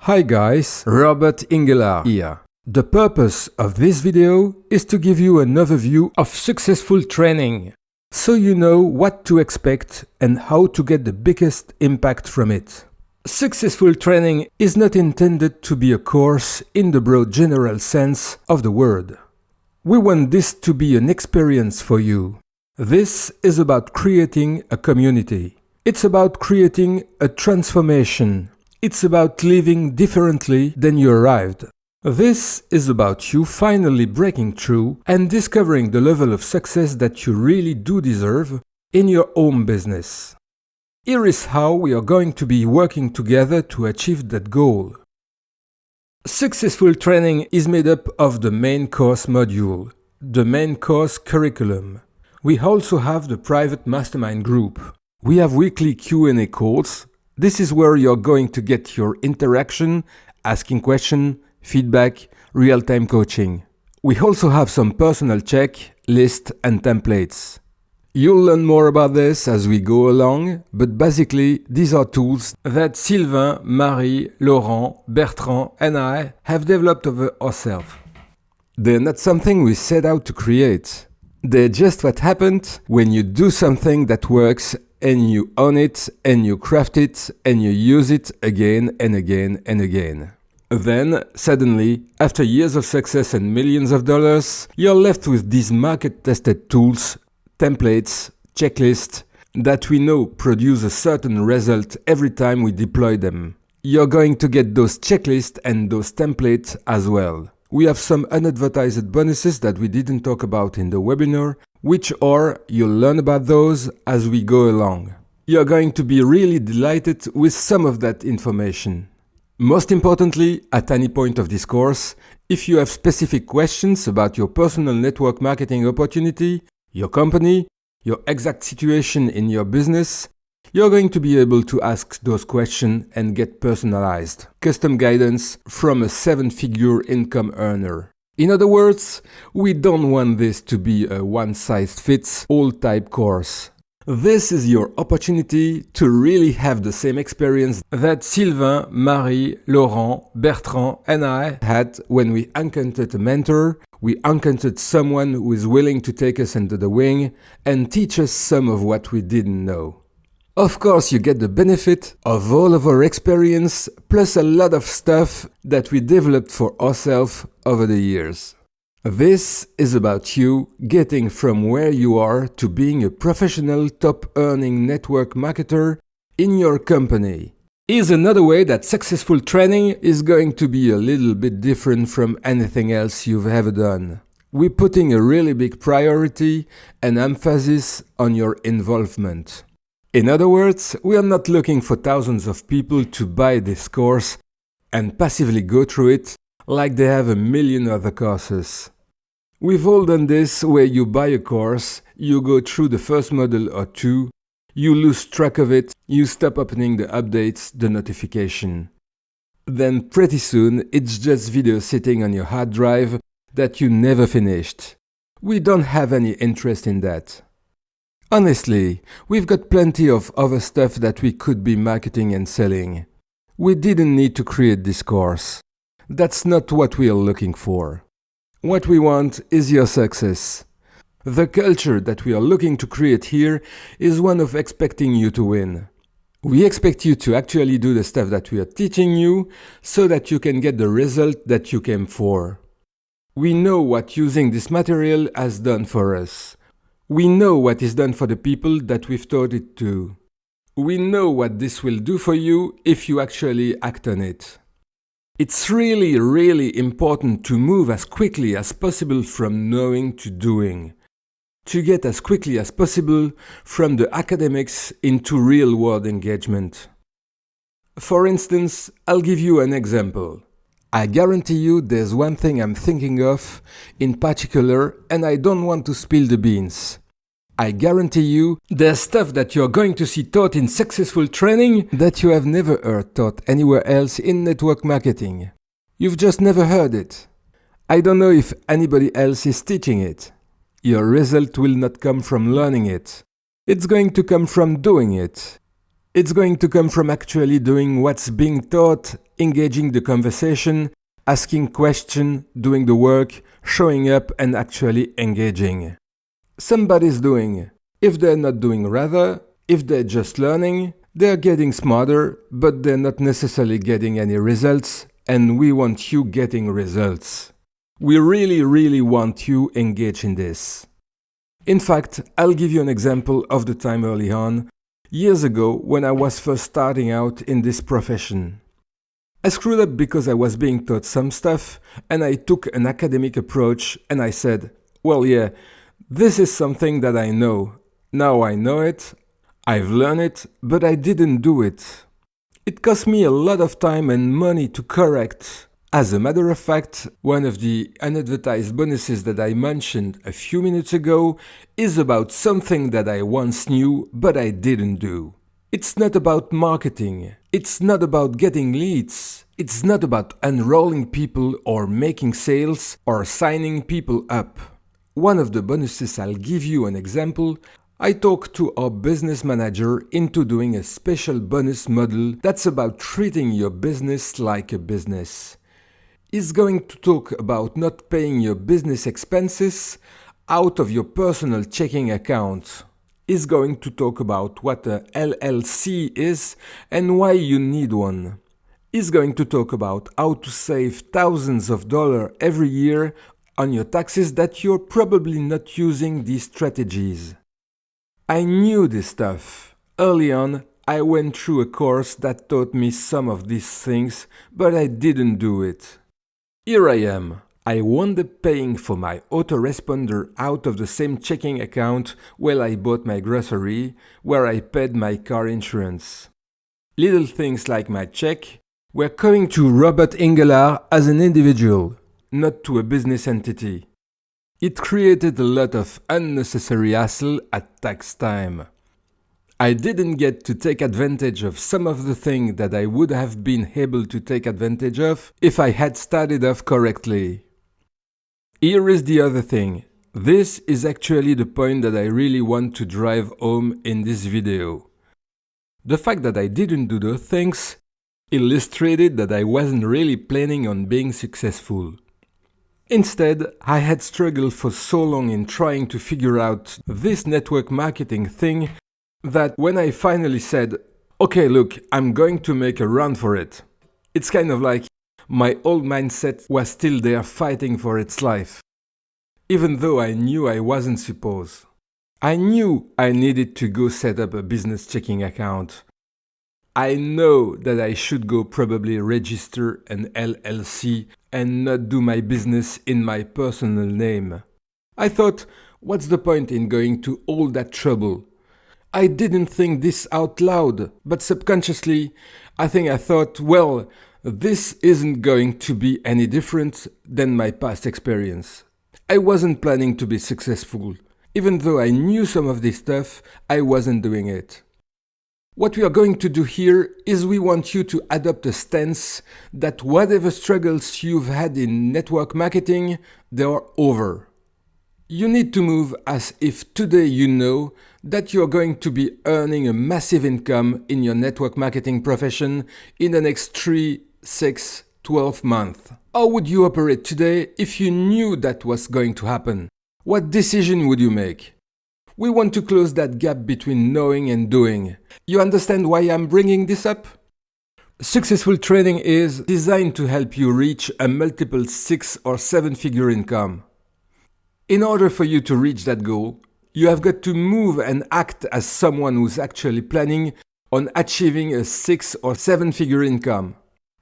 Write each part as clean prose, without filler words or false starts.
Hi guys, Robert Ingelaere here. The purpose of this video is to give you an overview of successful training, so you know what to expect and how to get the biggest impact from it. Successful training is not intended to be a course in the broad general sense of the word. We want this to be an experience for you. This is about creating a community. It's about creating a transformation. It's about living differently than you arrived. This is about you finally breaking through and discovering the level of success that you really do deserve in your own business. Here is how we are going to be working together to achieve that goal. Successful training is made up of the main course module, the main course curriculum. We also have the private mastermind group. We have weekly Q&A calls. This is where you're going to get your interaction, asking questions, feedback, real-time coaching. We also have some personal check, list and templates. You'll learn more about this as we go along, but basically these are tools that Sylvain, Marie, Laurent, Bertrand and I have developed over ourselves. They're not something we set out to create. They're just what happened when you do something that works and you own it and you craft it and you use it again and again and again. Then, suddenly, after years of success and millions of dollars, you're left with these market-tested tools, templates, checklists that we know produce a certain result every time we deploy them. You're going to get those checklists and those templates as well. We have some unadvertised bonuses that we didn't talk about in the webinar, which are you'll learn about those as we go along. You're going to be really delighted with some of that information. Most importantly, at any point of this course, if you have specific questions about your personal network marketing opportunity, your company, your exact situation in your business, you're going to be able to ask those questions and get personalized, custom guidance from a 7-figure income earner. In other words, we don't want this to be a one-size-fits-all type course. This is your opportunity to really have the same experience that Sylvain, Marie, Laurent, Bertrand and I had when we encountered a mentor, we encountered someone who is willing to take us under the wing and teach us some of what we didn't know. Of course, you get the benefit of all of our experience, plus a lot of stuff that we developed for ourselves over the years. This is about you getting from where you are to being a professional top-earning network marketer in your company. Here's another way that successful training is going to be a little bit different from anything else you've ever done. We're putting a really big priority and emphasis on your involvement. In other words, we are not looking for thousands of people to buy this course and passively go through it like they have a million other courses. We've all done this where you buy a course, you go through the first module or two, you lose track of it, you stop opening the updates, the notification. Then pretty soon it's just video sitting on your hard drive that you never finished. We don't have any interest in that. Honestly, we've got plenty of other stuff that we could be marketing and selling. We didn't need to create this course. That's not what we are looking for. What we want is your success. The culture that we are looking to create here is one of expecting you to win. We expect you to actually do the stuff that we are teaching you so that you can get the result that you came for. We know what using this material has done for us. We know what is done for the people that we've taught it to. We know what this will do for you if you actually act on it. It's really, really important to move as quickly as possible from knowing to doing. To get as quickly as possible from the academics into real-world engagement. For instance, I'll give you an example. I guarantee you there's one thing I'm thinking of in particular, and I don't want to spill the beans. I guarantee you there's stuff that you're going to see taught in successful training that you have never heard taught anywhere else in network marketing. You've just never heard it. I don't know if anybody else is teaching it. Your result will not come from learning it. It's going to come from doing it. It's going to come from actually doing what's being taught engaging the conversation, asking questions, doing the work, showing up and actually engaging. Somebody's doing. If they're not doing rather, if they're just learning, they're getting smarter, but they're not necessarily getting any results, and we want you getting results. We really want you engaged in this. In fact, I'll give you an example of the time early on, years ago when I was first starting out in this profession. I screwed up because I was being taught some stuff, and I took an academic approach and I said, well yeah, this is something that I know. Now I know it, I've learned it, but I didn't do it. It cost me a lot of time and money to correct. As a matter of fact, one of the unadvertised bonuses that I mentioned a few minutes ago is about something that I once knew but I didn't do. It's not about marketing, it's not about getting leads, it's not about enrolling people or making sales or signing people up. One of the bonuses, I'll give you an example. I talked to our business manager into doing a special bonus model that's about treating your business like a business. He's going to talk about not paying your business expenses out of your personal checking account. He's going to talk about what a LLC is and why you need one. He's going to talk about how to save thousands of dollars every year on your taxes that you're probably not using these strategies. I knew this stuff. Early on, I went through a course that taught me some of these things, but I didn't do it. Here I am. I wound up paying for my autoresponder out of the same checking account where I bought my grocery, where I paid my car insurance. Little things like my check were coming to Robert Ingelaere as an individual, not to a business entity. It created a lot of unnecessary hassle at tax time. I didn't get to take advantage of some of the things that I would have been able to take advantage of if I had started off correctly. Here is the other thing. This is actually the point that I really want to drive home in this video. The fact that I didn't do those things illustrated that I wasn't really planning on being successful. Instead, I had struggled for so long in trying to figure out this network marketing thing that when I finally said, okay, look, I'm going to make a run for it, it's kind of like my old mindset was still there fighting for its life. Even though I knew I wasn't supposed. I knew I needed to go set up a business checking account. I know that I should go probably register an LLC and not do my business in my personal name. I thought, what's the point in going to all that trouble? I didn't think this out loud, but subconsciously, I thought, well, this isn't going to be any different than my past experience. I wasn't planning to be successful. Even though I knew some of this stuff, I wasn't doing it. What we are going to do here is we want you to adopt a stance that whatever struggles you've had in network marketing, they are over. You need to move as if today you know that you're going to be earning a massive income in your network marketing profession in the next 3, 6, 12 months. How would you operate today if you knew that was going to happen? What decision would you make? We want to close that gap between knowing and doing. You understand why I'm bringing this up? Successful trading is designed to help you reach a multiple 6 or 7 figure income. In order for you to reach that goal, you have got to move and act as someone who's actually planning on achieving a 6 or 7 figure income.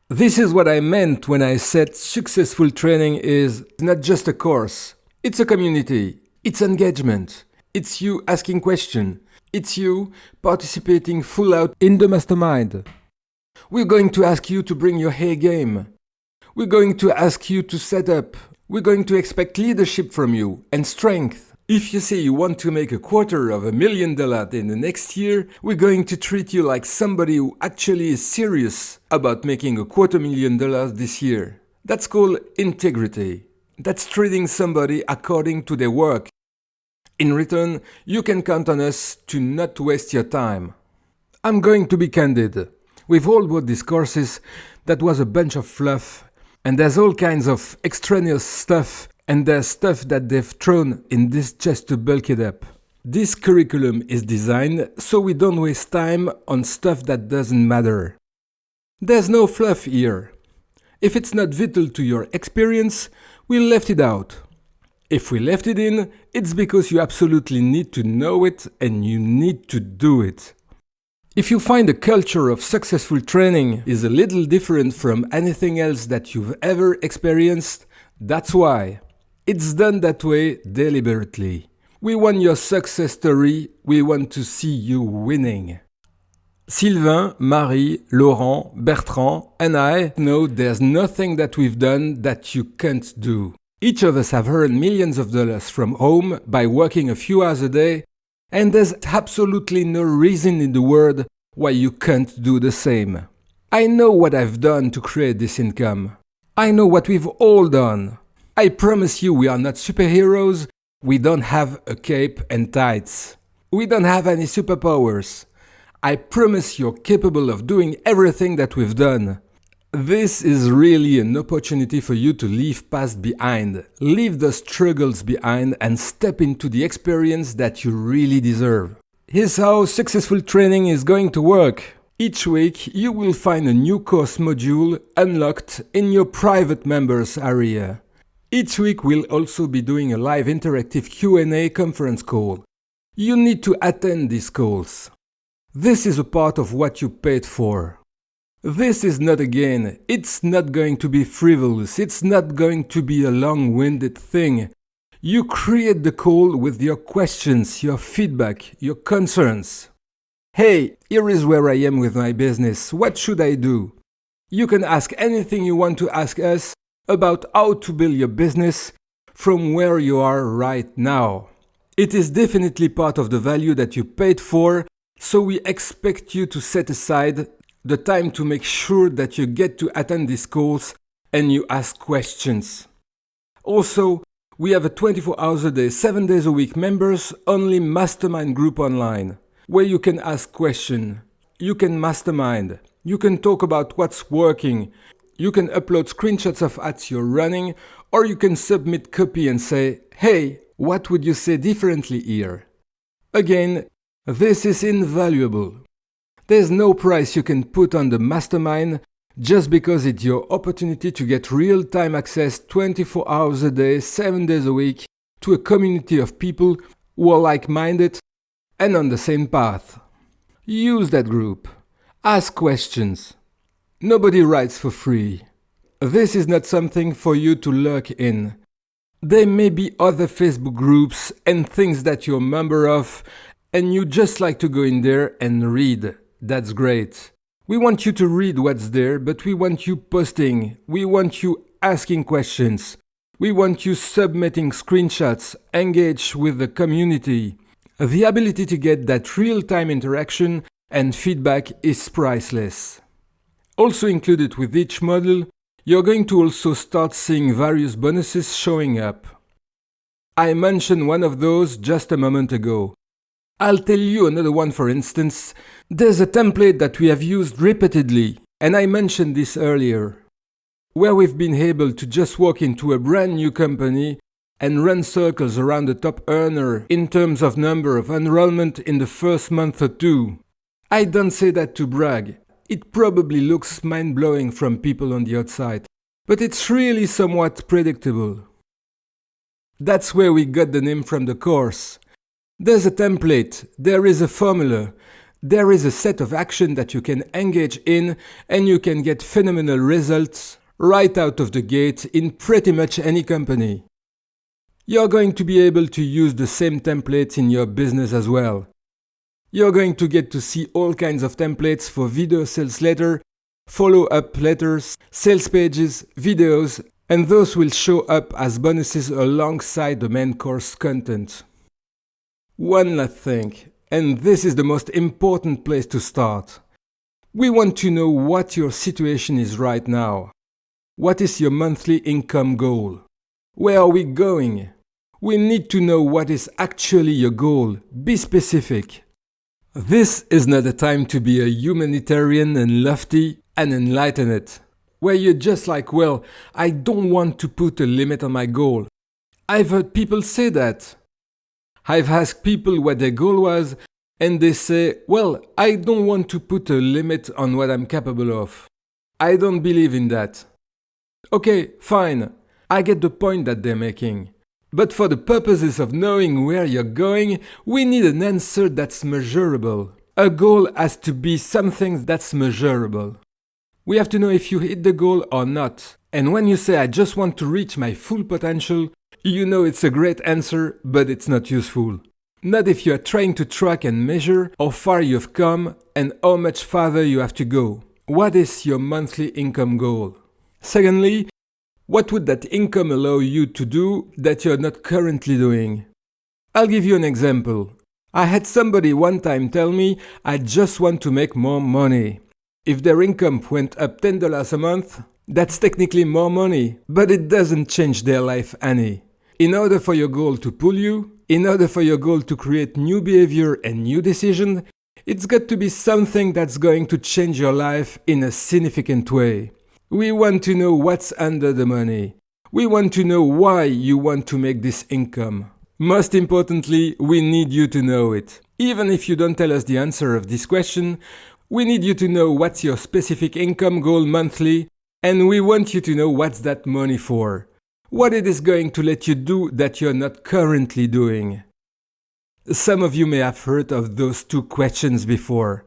This is what I meant when I said successful training is not just a course. It's a community. It's engagement. It's you asking questions. It's you participating full out in the mastermind. We're going to ask you to bring your A game. We're going to ask you to set up. We're going to expect leadership from you and strength. If you say you want to make $250,000 in the next year, we're going to treat you like somebody who actually is serious about making $250,000 this year. That's called integrity. That's treating somebody according to their work. In return, you can count on us to not waste your time. I'm going to be candid. We've all bought these courses that was a bunch of fluff, and there's all kinds of extraneous stuff, and there's stuff that they've thrown in this just to bulk it up. This curriculum is designed so we don't waste time on stuff that doesn't matter. There's no fluff here. If it's not vital to your experience, we left it out. If we left it in, it's because you absolutely need to know it and you need to do it. If you find the culture of successful training is a little different from anything else that you've ever experienced, that's why. It's done that way deliberately. We want your success story, we want to see you winning. Sylvain, Marie, Laurent, Bertrand, and I know there's nothing that we've done that you can't do. Each of us have earned millions of dollars from home by working a few hours a day, and there's absolutely no reason in the world why you can't do the same. I know what I've done to create this income. I know what we've all done. I promise you we are not superheroes. We don't have a cape and tights. We don't have any superpowers. I promise you're capable of doing everything that we've done. This is really an opportunity for you to leave past behind, leave the struggles behind and step into the experience that you really deserve. Here's how successful training is going to work. Each week you will find a new course module unlocked in your private members area. Each week we'll also be doing a live interactive Q&A conference call. You need to attend these calls. This is a part of what you paid for. This is not a game. It's not going to be frivolous. It's not going to be a long-winded thing. You create the call with your questions, your feedback, your concerns. Hey, here is where I am with my business. What should I do? You can ask anything you want to ask us about how to build your business from where you are right now. It is definitely part of the value that you paid for, so we expect you to set aside the time to make sure that you get to attend these calls and you ask questions. Also, we have a 24 hours a day, 7 days a week members only mastermind group online where you can ask questions, you can mastermind, you can talk about what's working, you can upload screenshots of ads you're running, or you can submit copy and say, hey, what would you say differently here? Again, this is invaluable. There's no price you can put on the mastermind just because it's your opportunity to get real-time access 24 hours a day, 7 days a week to a community of people who are like-minded and on the same path. Use that group. Ask questions. Nobody writes for free. This is not something for you to lurk in. There may be other Facebook groups and things that you're a member of and you just like to go in there and read. That's great. We want you to read what's there, but we want you posting. We want you asking questions. We want you submitting screenshots, engage with the community. The ability to get that real-time interaction and feedback is priceless. Also included with each module, you're going to also start seeing various bonuses showing up. I mentioned one of those just a moment ago. I'll tell you another one. For instance, there's a template that we have used repeatedly, and I mentioned this earlier, where we've been able to just walk into a brand new company and run circles around the top earner in terms of number of enrollment in the first month or two. I don't say that to brag. It probably looks mind-blowing from people on the outside, but it's really somewhat predictable. That's where we got the name from the course. There's a template, there is a formula, there is a set of action that you can engage in and you can get phenomenal results right out of the gate in pretty much any company. You're going to be able to use the same templates in your business as well. You're going to get to see all kinds of templates for video sales letter, follow-up letters, sales pages, videos, and those will show up as bonuses alongside the main course content. One last thing, and this is the most important place to start. We want to know what your situation is right now. What is your monthly income goal? Where are we going? We need to know what is actually your goal. Be specific. This is not a time to be a humanitarian and lofty and enlightened, where you're just like, well, I don't want to put a limit on my goal. I've heard people say that. I've asked people what their goal was, and they say, well, I don't want to put a limit on what I'm capable of. I don't believe in that. Okay, fine. I get the point that they're making. But for the purposes of knowing where you're going, we need an answer that's measurable. A goal has to be something that's measurable. We have to know if you hit the goal or not. And when you say, I just want to reach my full potential, you know it's a great answer, but it's not useful. Not if you are trying to track and measure how far you've come and how much farther you have to go. What is your monthly income goal? Secondly, what would that income allow you to do that you're not currently doing? I'll give you an example. I had somebody one time tell me, I just want to make more money. If their income went up $10 a month, that's technically more money, but it doesn't change their life any. In order for your goal to pull you, in order for your goal to create new behavior and new decision, it's got to be something that's going to change your life in a significant way. We want to know what's under the money. We want to know why you want to make this income. Most importantly, we need you to know it. Even if you don't tell us the answer of this question, we need you to know what's your specific income goal monthly, and we want you to know what's that money for. What it is going to let you do that you're not currently doing. Some of you may have heard of those two questions before.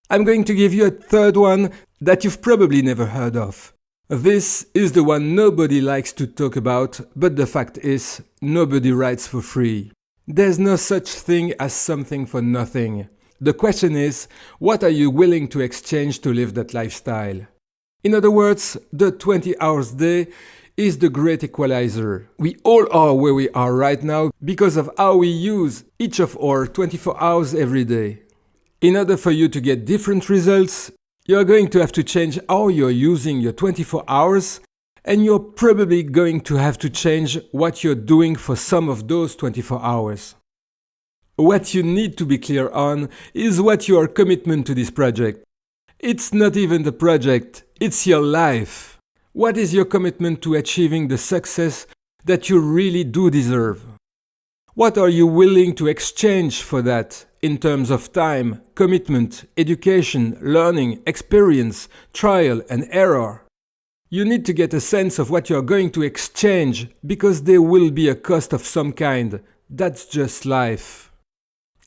I'm going to give you a third one that you've probably never heard of. This is the one nobody likes to talk about, but the fact is, nobody writes for free. There's no such thing as something for nothing. The question is, what are you willing to exchange to live that lifestyle? In other words, the 20 hours day is the great equalizer. We all are where we are right now because of how we use each of our 24 hours every day. In order for you to get different results, you're going to have to change how you're using your 24 hours, and you're probably going to have to change what you're doing for some of those 24 hours. What you need to be clear on is what your commitment to this project. It's not even the project, it's your life. What is your commitment to achieving the success that you really do deserve? What are you willing to exchange for that in terms of time, commitment, education, learning, experience, trial and error? You need to get a sense of what you're going to exchange because there will be a cost of some kind. That's just life.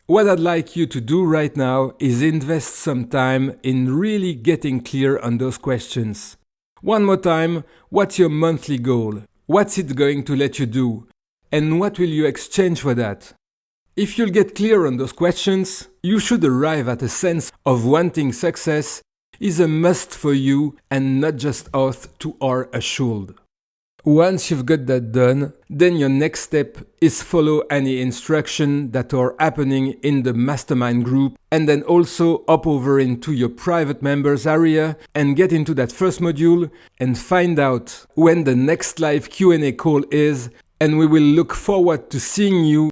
What I'd like you to do right now is invest some time in really getting clear on those questions. One more time, what's your monthly goal? What's it going to let you do? And what will you exchange for that? If you'll get clear on those questions, you should arrive at a sense of wanting success is a must for you and not just ought to or a should. Once you've got that done, then your next step is follow any instruction that are happening in the mastermind group, and then also hop over into your private members area and get into that first module and find out when the next live Q&A call is, and we will look forward to seeing you